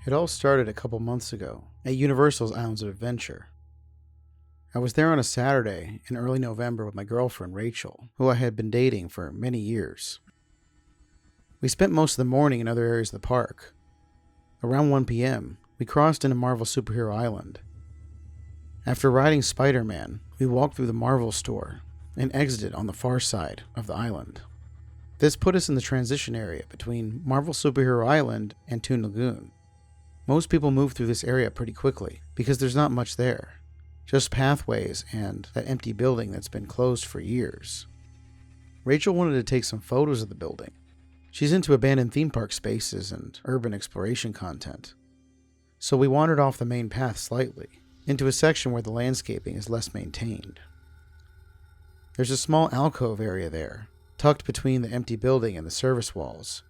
It all started a couple months ago at Universal's Islands of Adventure. I was there on a Saturday in early November with my girlfriend Rachel, who I had been dating for many years. We spent most of the morning in other areas of the park. Around 1 p.m., we crossed into Marvel Superhero Island. After riding Spider-Man, we walked through the Marvel store and exited on the far side of the island. This put us in the transition area between Marvel Superhero Island and Toon Lagoon. Most people move through this area pretty quickly because there's not much there, just pathways and that empty building that's been closed for years. Rachel wanted to take some photos of the building. She's into abandoned theme park spaces and urban exploration content. So we wandered off the main path slightly, into a section where the landscaping is less maintained. There's a small alcove area there, tucked between the empty building and the service walls.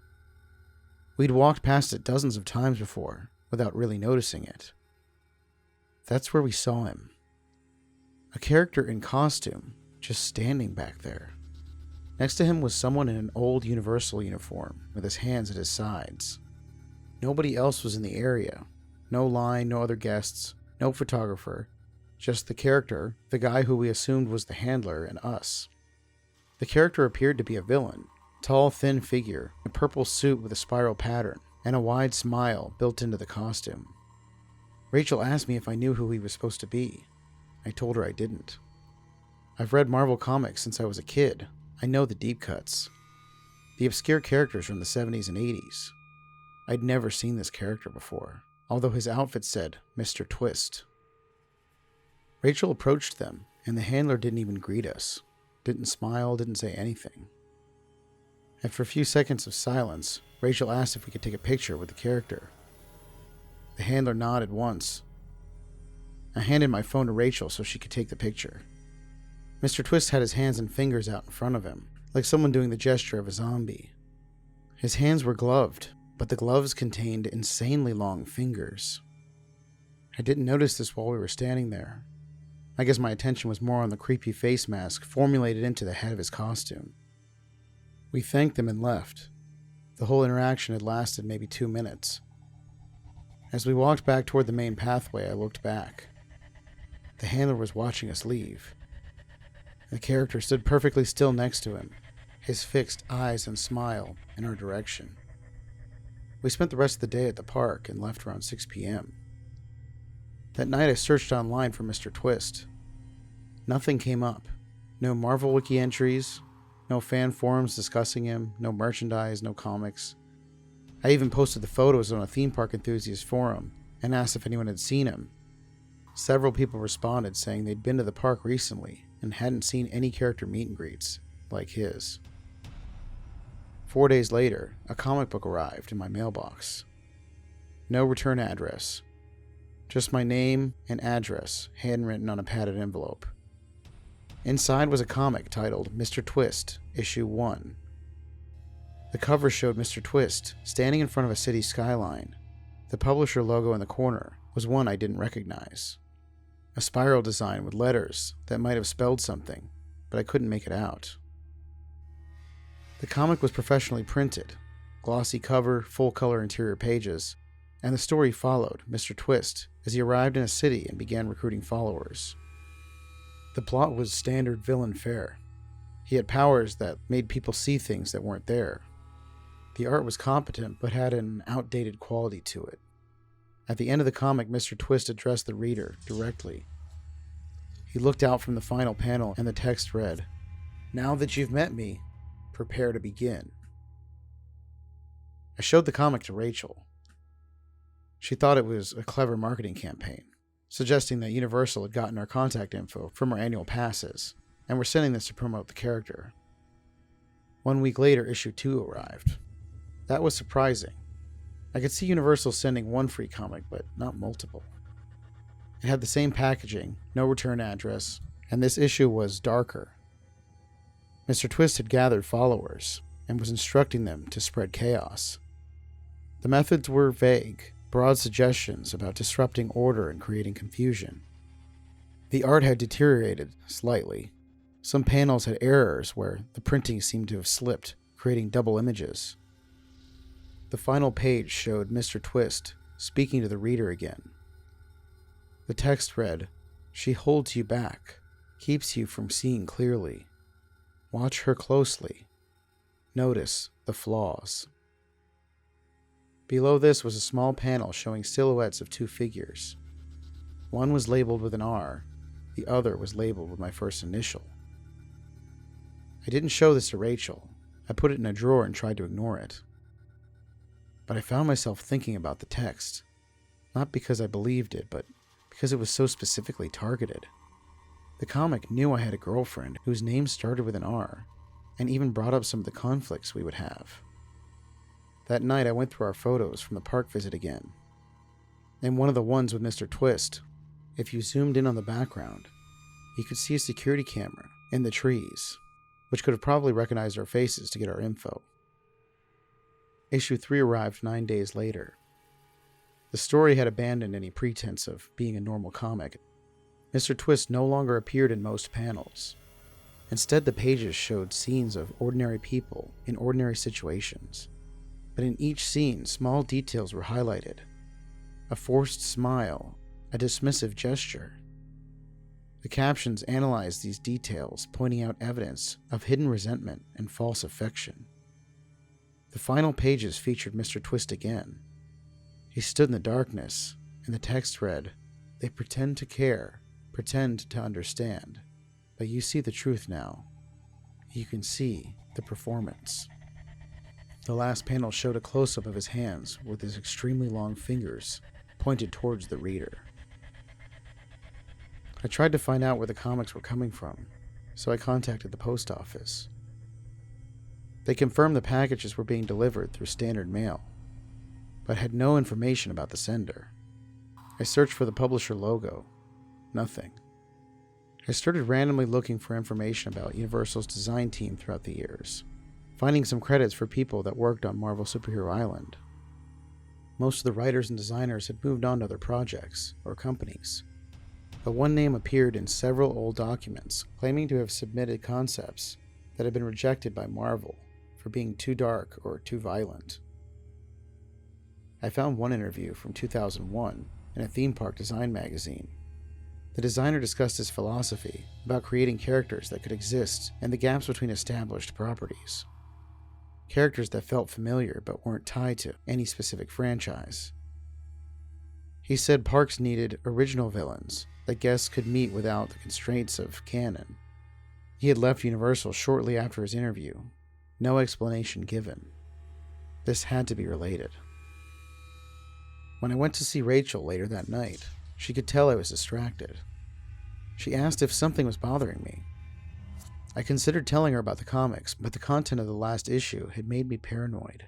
We'd walked past it dozens of times before, without really noticing it. That's where we saw him. A character in costume, just standing back there. Next to him was someone in an old Universal uniform, with his hands at his sides. Nobody else was in the area. No line, no other guests, no photographer. Just the character, the guy who we assumed was the handler, and us. The character appeared to be a villain. Tall, thin figure, a purple suit with a spiral pattern, and a wide smile built into the costume. Rachel asked me if I knew who he was supposed to be. I told her I didn't. I've read Marvel comics since I was a kid. I know the deep cuts. The obscure characters from the 70s and 80s. I'd never seen this character before, although his outfit said Mr. Twist. Rachel approached them, and the handler didn't even greet us. Didn't smile, didn't say anything. After a few seconds of silence, Rachel asked if we could take a picture with the character. The handler nodded once. I handed my phone to Rachel so she could take the picture. Mr. Twist had his hands and fingers out in front of him, like someone doing the gesture of a zombie. His hands were gloved, but the gloves contained insanely long fingers. I didn't notice this while we were standing there. I guess my attention was more on the creepy face mask formulated into the head of his costume. We thanked them and left. The whole interaction had lasted maybe 2 minutes. As we walked back toward the main pathway, I looked back. The handler was watching us leave. The character stood perfectly still next to him, his fixed eyes and smile in our direction. We spent the rest of the day at the park and left around 6 p.m. That night I searched online for Mr. Twist. Nothing came up. No Marvel Wiki entries, no fan forums discussing him, no merchandise, no comics. I even posted the photos on a theme park enthusiast forum and asked if anyone had seen him. Several people responded saying they'd been to the park recently and hadn't seen any character meet and greets like his. 4 days later, a comic book arrived in my mailbox. No return address. Just my name and address, handwritten on a padded envelope. Inside was a comic titled Mr. Twist, Issue 1. The cover showed Mr. Twist standing in front of a city skyline. The publisher logo in the corner was one I didn't recognize. A spiral design with letters that might have spelled something, but I couldn't make it out. The comic was professionally printed, glossy cover, full-color interior pages, and the story followed Mr. Twist as he arrived in a city and began recruiting followers. The plot was standard villain fare. He had powers that made people see things that weren't there. The art was competent but had an outdated quality to it. At the end of the comic, Mr. Twist addressed the reader directly. He looked out from the final panel and the text read, "Now that you've met me, prepare to begin." I showed the comic to Rachel. She thought it was a clever marketing campaign, suggesting that Universal had gotten our contact info from our annual passes, and were sending this to promote the character. 1 week later, issue 2 arrived. That was surprising. I could see Universal sending one free comic, but not multiple. It had the same packaging, no return address, and this issue was darker. Mr. Twist had gathered followers, and was instructing them to spread chaos. The methods were vague, broad suggestions about disrupting order and creating confusion. The art had deteriorated slightly. Some panels had errors where the printing seemed to have slipped, creating double images. The final page showed Mr. Twist speaking to the reader again. The text read, "She holds you back, keeps you from seeing clearly. Watch her closely. Notice the flaws." Below this was a small panel showing silhouettes of two figures. One was labeled with an R, the other was labeled with my first initial. I didn't show this to Rachel. I put it in a drawer and tried to ignore it. But I found myself thinking about the text, not because I believed it, but because it was so specifically targeted. The comic knew I had a girlfriend whose name started with an R, and even brought up some of the conflicts we would have. That night I went through our photos from the park visit again. In one of the ones with Mr. Twist, if you zoomed in on the background, you could see a security camera in the trees, which could have probably recognized our faces to get our info. Issue 3 arrived 9 days later. The story had abandoned any pretense of being a normal comic. Mr. Twist no longer appeared in most panels. Instead, the pages showed scenes of ordinary people in ordinary situations. But in each scene, small details were highlighted. A forced smile, a dismissive gesture. The captions analyzed these details, pointing out evidence of hidden resentment and false affection. The final pages featured Mr. Twist again. He stood in the darkness, and the text read, "They pretend to care, pretend to understand, but you see the truth now. You can see the performance." The last panel showed a close-up of his hands with his extremely long fingers pointed towards the reader. I tried to find out where the comics were coming from, so I contacted the post office. They confirmed the packages were being delivered through standard mail, but had no information about the sender. I searched for the publisher logo. Nothing. I started randomly looking for information about Universal's design team throughout the years, finding some credits for people that worked on Marvel Superhero Island. Most of the writers and designers had moved on to other projects or companies, but one name appeared in several old documents claiming to have submitted concepts that had been rejected by Marvel for being too dark or too violent. I found one interview from 2001 in a theme park design magazine. The designer discussed his philosophy about creating characters that could exist in the gaps between established properties. Characters that felt familiar but weren't tied to any specific franchise. He said parks needed original villains that guests could meet without the constraints of canon. He had left Universal shortly after his interview. No explanation given. This had to be related. When I went to see Rachel later that night, she could tell I was distracted. She asked if something was bothering me. I considered telling her about the comics, but the content of the last issue had made me paranoid.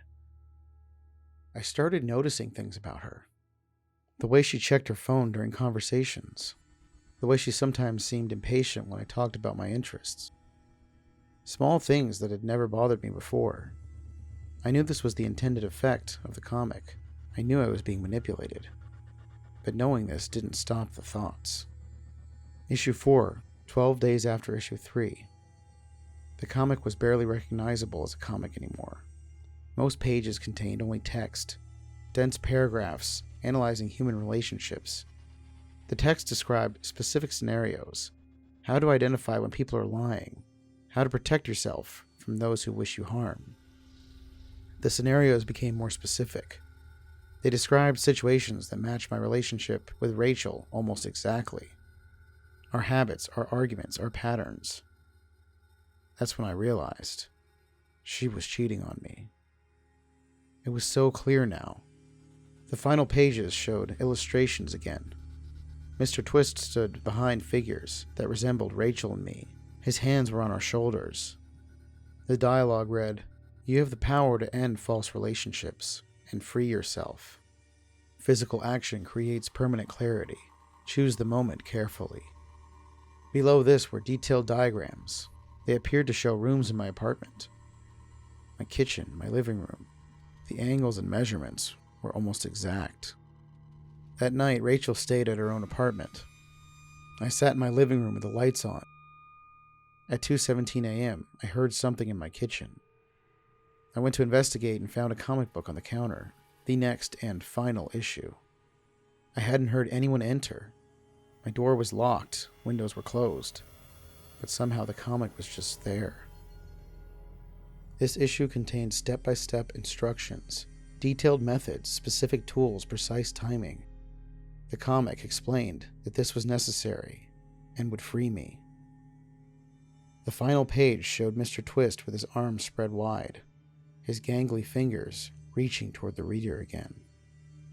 I started noticing things about her. The way she checked her phone during conversations. The way she sometimes seemed impatient when I talked about my interests. Small things that had never bothered me before. I knew this was the intended effect of the comic. I knew I was being manipulated. But knowing this didn't stop the thoughts. Issue 4, 12 days after issue 3. The comic was barely recognizable as a comic anymore. Most pages contained only text, dense paragraphs analyzing human relationships. The text described specific scenarios, how to identify when people are lying, how to protect yourself from those who wish you harm. The scenarios became more specific. They described situations that matched my relationship with Rachel almost exactly. Our habits, our arguments, our patterns. That's when I realized she was cheating on me. It was so clear now. The final pages showed illustrations again. Mr. Twist stood behind figures that resembled Rachel and me. His hands were on our shoulders. The dialogue read, "You have the power to end false relationships and free yourself. Physical action creates permanent clarity. Choose the moment carefully." Below this were detailed diagrams. They appeared to show rooms in my apartment. My kitchen, my living room. The angles and measurements were almost exact. That night, Rachel stayed at her own apartment. I sat in my living room with the lights on. At 2:17 a.m., I heard something in my kitchen. I went to investigate and found a comic book on the counter, the next and final issue. I hadn't heard anyone enter. My door was locked, windows were closed, but somehow the comic was just there. This issue contained step-by-step instructions, detailed methods, specific tools, precise timing. The comic explained that this was necessary and would free me. The final page showed Mr. Twist with his arms spread wide, his gangly fingers reaching toward the reader again.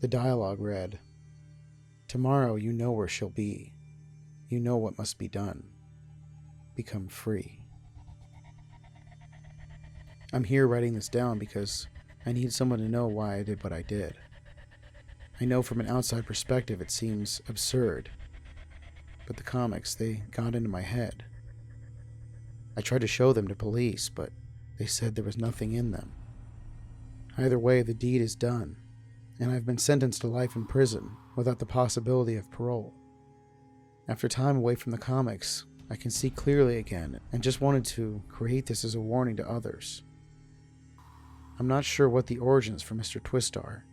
The dialogue read, "Tomorrow you know where she'll be. You know what must be done. Become free." I'm here writing this down because I need someone to know why I did what I did. I know from an outside perspective it seems absurd, but the comics, they got into my head. I tried to show them to police, but they said there was nothing in them. Either way, the deed is done, and I've been sentenced to life in prison without the possibility of parole. After time away from the comics, I can see clearly again and just wanted to create this as a warning to others. I'm not sure what the origins for Mr. Twist are,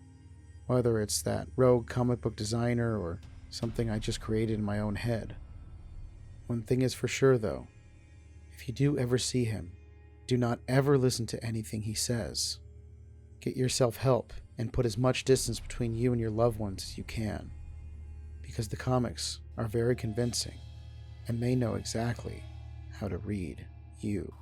whether it's that rogue comic book designer or something I just created in my own head. One thing is for sure though, if you do ever see him, do not ever listen to anything he says. Get yourself help and put as much distance between you and your loved ones as you can, because the comics are very convincing and they know exactly how to read you.